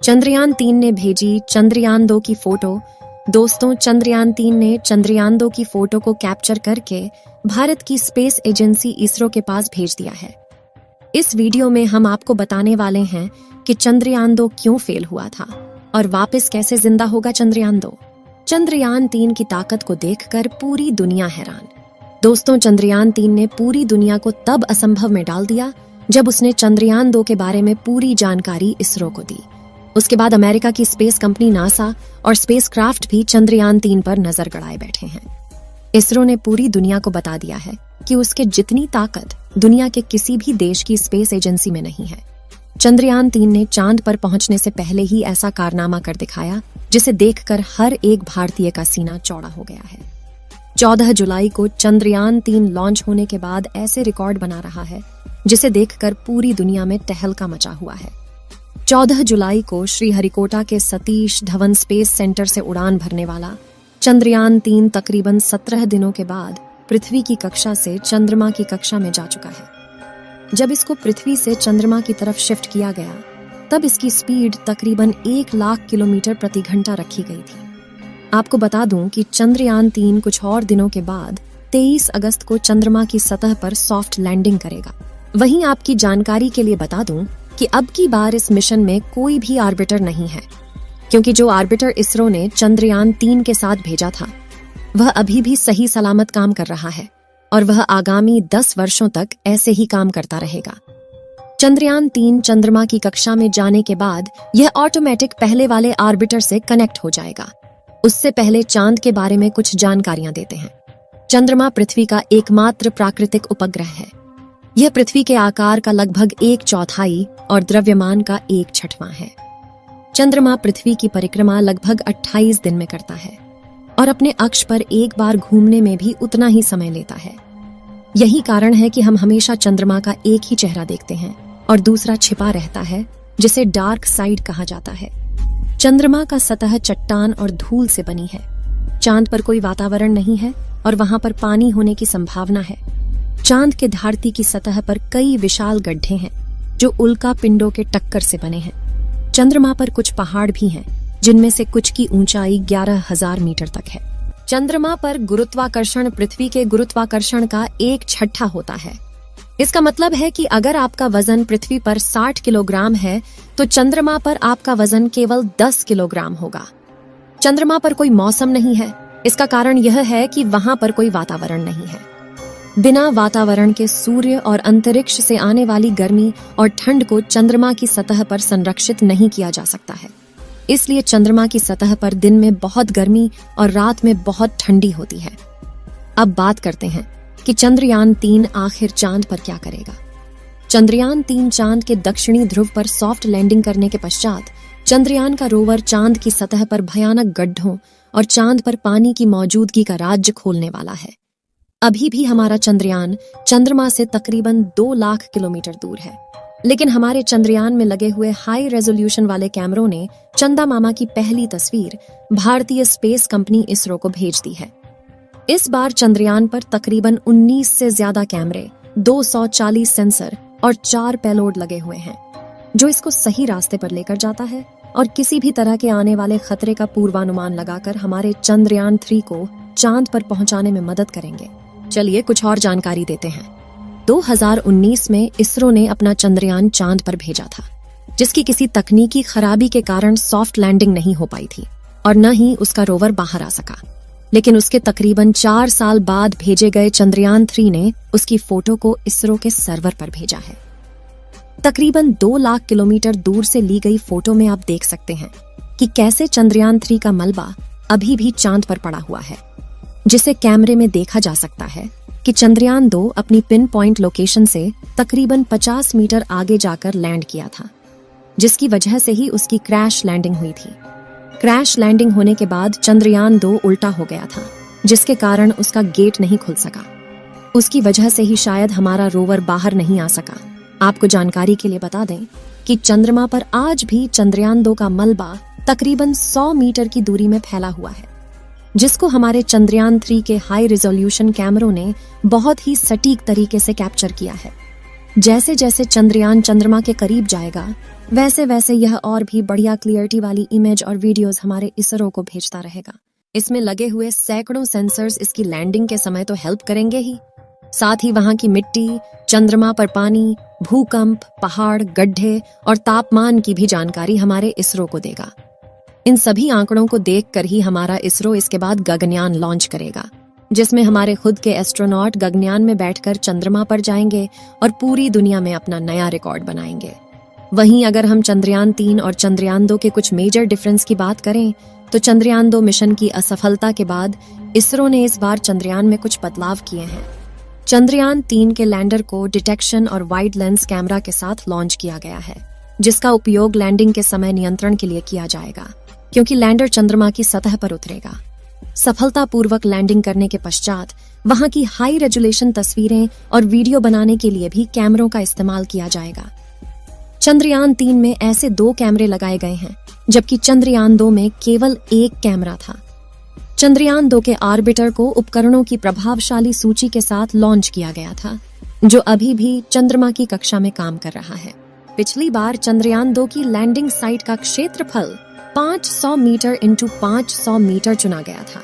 चंद्रयान-3 ने भेजी चंद्रयान-2 की फोटो। दोस्तों, चंद्रयान-3 ने चंद्रयान-2 की फोटो को कैप्चर करके भारत की स्पेस एजेंसी इसरो के पास भेज दिया है। इस वीडियो में हम आपको बताने वाले हैं कि चंद्रयान-2 क्यों फेल हुआ था और वापस कैसे जिंदा होगा चंद्रयान-2। चंद्रयान-3 की ताकत को देखकर पूरी दुनिया हैरान। दोस्तों, चंद्रयान-3 ने पूरी दुनिया को तब असंभव में डाल दिया जब उसने चंद्रयान-2 के बारे में पूरी जानकारी इसरो को दी। उसके बाद अमेरिका की स्पेस कंपनी नासा और स्पेसक्राफ्ट भी चंद्रयान-3 पर नजर गड़ाए बैठे हैं। इसरो ने पूरी दुनिया को बता दिया है कि उसके जितनी ताकत दुनिया के किसी भी देश की स्पेस एजेंसी में नहीं है। चंद्रयान-3 ने चांद पर पहुंचने से पहले ही ऐसा कारनामा कर दिखाया जिसे देखकर हर एक भारतीय का सीना चौड़ा हो गया है। 14 जुलाई को चंद्रयान-3 लॉन्च होने के बाद ऐसे रिकॉर्ड बना रहा है जिसे देखकर पूरी दुनिया में तहलका मचा हुआ है। 14 जुलाई को श्रीहरिकोटा के सतीश धवन स्पेस सेंटर से उड़ान भरने वाला चंद्रयान-3 तकरीबन 17 दिनों के बाद पृथ्वी की कक्षा से चंद्रमा की कक्षा में जा चुका है। जब इसको पृथ्वी से चंद्रमा की तरफ शिफ्ट किया गया तब इसकी स्पीड तकरीबन 1 लाख किलोमीटर प्रति घंटा रखी गई थी। आपको बता दूं कि चंद्रयान-3 कुछ और दिनों के बाद 23 अगस्त को चंद्रमा की सतह पर सॉफ्ट लैंडिंग करेगा। वहीं आपकी जानकारी के लिए बता दूं कि अब की बार इस मिशन में कोई भी आर्बिटर नहीं है, क्योंकि जो आर्बिटर इसरो ने चंद्रयान-3 के साथ भेजा था वह अभी भी सही सलामत काम कर रहा है और वह आगामी 10 वर्षों तक ऐसे ही काम करता रहेगा। चंद्रयान-3 चंद्रमा की कक्षा में जाने के बाद यह ऑटोमेटिक पहले वाले आर्बिटर से कनेक्ट हो जाएगा। उससे पहले चांद के बारे में कुछ जानकारियां देते हैं। चंद्रमा पृथ्वी का एकमात्र प्राकृतिक उपग्रह है। यह पृथ्वी के आकार का लगभग 1/4 और द्रव्यमान का 1/6 है। चंद्रमा पृथ्वी की परिक्रमा लगभग 28 दिन में करता है और अपने अक्ष पर एक बार घूमने में भी उतना ही समय लेता है। यही कारण है कि हम हमेशा चंद्रमा का एक ही चेहरा देखते हैं और दूसरा छिपा रहता है, जिसे डार्क साइड कहा जाता है। चंद्रमा का सतह चट्टान और धूल से बनी है। चांद पर कोई वातावरण नहीं है और वहां पर पानी होने की संभावना है। चांद के धरती की सतह पर कई विशाल गड्ढे हैं जो उल्का पिंडों के टक्कर से बने हैं। चंद्रमा पर कुछ पहाड़ भी हैं जिनमें से कुछ की ऊंचाई 11,000 मीटर तक है। चंद्रमा पर गुरुत्वाकर्षण पृथ्वी के गुरुत्वाकर्षण का 1/6 होता है। इसका मतलब है कि अगर आपका वजन पृथ्वी पर 60 किलोग्राम है तो चंद्रमा पर आपका वजन केवल 10 किलोग्राम होगा। चंद्रमा पर कोई मौसम नहीं है। इसका कारण यह है कि वहां पर कोई वातावरण नहीं है। बिना वातावरण के सूर्य और अंतरिक्ष से आने वाली गर्मी और ठंड को चंद्रमा की सतह पर संरक्षित नहीं किया जा सकता है। इसलिए चंद्रमा की सतह पर दिन में बहुत गर्मी और रात में बहुत ठंडी होती है। अब बात करते हैं कि चंद्रयान-3 आखिर चांद पर क्या करेगा। चंद्रयान-3 चांद के दक्षिणी ध्रुव पर सॉफ्ट लैंडिंग करने के पश्चात चंद्रयान का रोवर चांद की सतह पर भयानक गड्ढों और चांद पर पानी की मौजूदगी का राज्य खोलने वाला है। अभी भी हमारा चंद्रयान चंद्रमा से तकरीबन 2 लाख किलोमीटर दूर है, लेकिन हमारे चंद्रयान में लगे हुए हाई रेजोल्यूशन वाले कैमरों ने चंदा मामा की पहली तस्वीर भारतीय स्पेस कंपनी इसरो को भेज दी है। इस बार चंद्रयान पर तकरीबन 19 से ज्यादा कैमरे, 240 सेंसर और 4 पेलोड लगे हुए हैं, जो इसको सही रास्ते पर लेकर जाता है और किसी भी तरह के आने वाले खतरे का पूर्वानुमान लगाकर हमारे चंद्रयान-3 को चांद पर पहुंचाने में मदद करेंगे। चलिए कुछ और जानकारी देते हैं। 2019 में इसरो ने अपना चंद्रयान चांद पर भेजा था, जिसकी किसी तकनीकी खराबी के कारण सॉफ्ट लैंडिंग नहीं हो पाई थी और न ही उसका रोवर बाहर आ सका। लेकिन उसके तकरीबन 4 साल बाद भेजे गए चंद्रयान-3 ने उसकी फोटो को इसरो के सर्वर पर भेजा है। तकरीबन 2 लाख किलोमीटर दूर से ली गई फोटो में आप देख सकते हैं कि कैसे चंद्रयान-3 का मलबा अभी भी चांद पर पड़ा हुआ है, जिसे कैमरे में देखा जा सकता है कि चंद्रयान-2 अपनी पिन पॉइंट लोकेशन से तकरीबन 50 मीटर आगे जाकर लैंड किया था, जिसकी वजह से ही उसकी क्रैश लैंडिंग हुई थी। क्रैश लैंडिंग होने के बाद चंद्रयान-2 उल्टा हो गया था, जिसके कारण उसका गेट नहीं खुल सका। उसकी वजह से ही शायद हमारा रोवर बाहर नहीं आ सका। आपको जानकारी के लिए बता दें कि चंद्रमा पर आज भी चंद्रयान-2 का मलबा तकरीबन 100 मीटर की दूरी में फैला हुआ है, जिसको हमारे चंद्रयान-3 के हाई रिजोल्यूशन कैमरों ने बहुत ही सटीक तरीके से कैप्चर किया है। जैसे जैसे चंद्रयान चंद्रमा के करीब जाएगा वैसे वैसे यह और भी बढ़िया क्लियरिटी वाली इमेज और वीडियोस हमारे इसरो को भेजता रहेगा। इसमें लगे हुए सैकड़ों सेंसर्स इसकी लैंडिंग के समय तो हेल्प करेंगे ही, साथ ही वहां की मिट्टी, चंद्रमा पर पानी, भूकंप, पहाड़, गड्ढे और तापमान की भी जानकारी हमारे इसरो को देगा। इन सभी आंकड़ों को देखकर ही हमारा इसरो इसके बाद गगनयान लॉन्च करेगा, जिसमें हमारे खुद के एस्ट्रोनॉट गगनयान में बैठकर चंद्रमा पर जाएंगे और पूरी दुनिया में अपना नया रिकॉर्ड बनाएंगे। वहीं अगर हम चंद्रयान 3 और चंद्रयान 2 के कुछ मेजर डिफरेंस की बात करें तो चंद्रयान 2 मिशन की असफलता के बाद इसरो ने इस बार चंद्रयान में कुछ बदलाव किए हैं। चंद्रयान 3 के लैंडर को डिटेक्शन और वाइड लेंस कैमरा के साथ लॉन्च किया गया है, जिसका उपयोग लैंडिंग के समय नियंत्रण के लिए किया जाएगा, क्योंकि लैंडर चंद्रमा की सतह पर उतरेगा। सफलतापूर्वक लैंडिंग करने के पश्चात वहां की हाई रेजोल्यूशन तस्वीरें और वीडियो बनाने के लिए भी कैमरों का इस्तेमाल किया जाएगा। चंद्रयान 3 में ऐसे 2 कैमरे लगाए गए हैं, जबकि चंद्रयान 2 में केवल 1 कैमरा था। चंद्रयान 2 के ऑर्बिटर को उपकरणों की प्रभावशाली सूची के साथ लॉन्च किया गया था, जो अभी भी चंद्रमा की कक्षा में काम कर रहा है। पिछली बार चंद्रयान 2 की लैंडिंग साइट का क्षेत्रफल 500 मीटर इंटू 500 मीटर चुना गया था।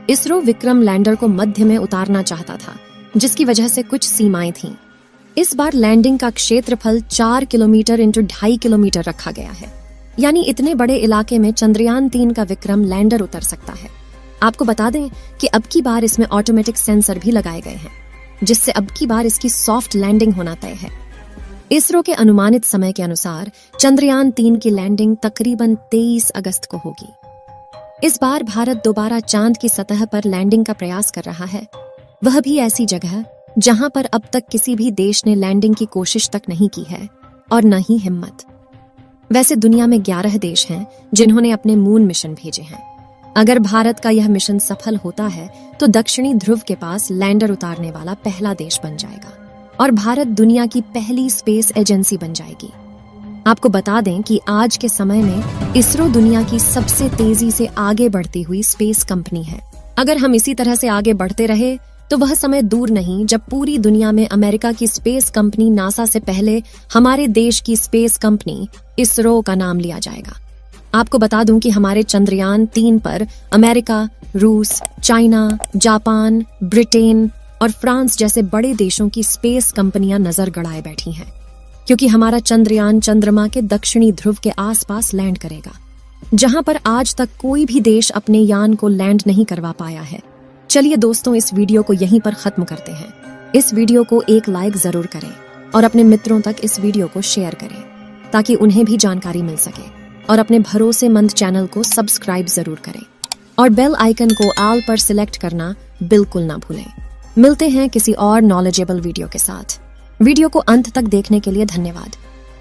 इसरो विक्रम लैंडर को मध्य में उतारना चाहता था, जिसकी वजह से कुछ सीमाएं थीं। इस बार लैंडिंग का क्षेत्रफल 4 किलोमीटर इंटू 2.5 किलोमीटर रखा गया है, यानी इतने बड़े इलाके में चंद्रयान 3 का विक्रम लैंडर उतर सकता है। आपको बता दें कि अब की बार इसमें ऑटोमेटिक सेंसर भी लगाए गए हैं, जिससे अब की बार इसकी सॉफ्ट लैंडिंग होना तय है। इसरो के अनुमानित समय के अनुसार चंद्रयान 3 की लैंडिंग तकरीबन 23 अगस्त को होगी। इस बार भारत दोबारा चांद की सतह पर लैंडिंग का प्रयास कर रहा है, वह भी ऐसी जगह जहां पर अब तक किसी भी देश ने लैंडिंग की कोशिश तक नहीं की है और न ही हिम्मत। वैसे दुनिया में 11 देश हैं जिन्होंने अपने मून मिशन भेजे हैं। अगर भारत का यह मिशन सफल होता है तो दक्षिणी ध्रुव के पास लैंडर उतारने वाला पहला देश बन जाएगा और भारत दुनिया की पहली स्पेस एजेंसी बन जाएगी। आपको बता दें कि आज के समय में इसरो दुनिया की सबसे तेजी से आगे बढ़ती हुई स्पेस कंपनी है। अगर हम इसी तरह से आगे बढ़ते रहे तो वह समय दूर नहीं जब पूरी दुनिया में अमेरिका की स्पेस कंपनी नासा से पहले हमारे देश की स्पेस कंपनी इसरो का नाम लिया जाएगा। आपको बता दूं कि हमारे चंद्रयान 3 पर अमेरिका, रूस, चाइना, जापान, ब्रिटेन और फ्रांस जैसे बड़े देशों की स्पेस कंपनियां नजर गड़ाए बैठी हैं, क्योंकि हमारा चंद्रयान चंद्रमा के दक्षिणी ध्रुव के आसपास लैंड करेगा, जहां पर आज तक कोई भी देश अपने यान को लैंड नहीं करवा पाया है। चलिए दोस्तों, इस वीडियो को यहीं पर खत्म करते हैं। इस वीडियो को एक लाइक जरूर करें और अपने मित्रों तक इस वीडियो को शेयर करें, ताकि उन्हें भी जानकारी मिल सके, और अपने भरोसेमंद चैनल को सब्सक्राइब जरूर करें और बेल आइकन को ऑल पर सिलेक्ट करना बिल्कुल ना भूलें। मिलते हैं किसी और नॉलेजेबल वीडियो के साथ। वीडियो को अंत तक देखने के लिए धन्यवाद।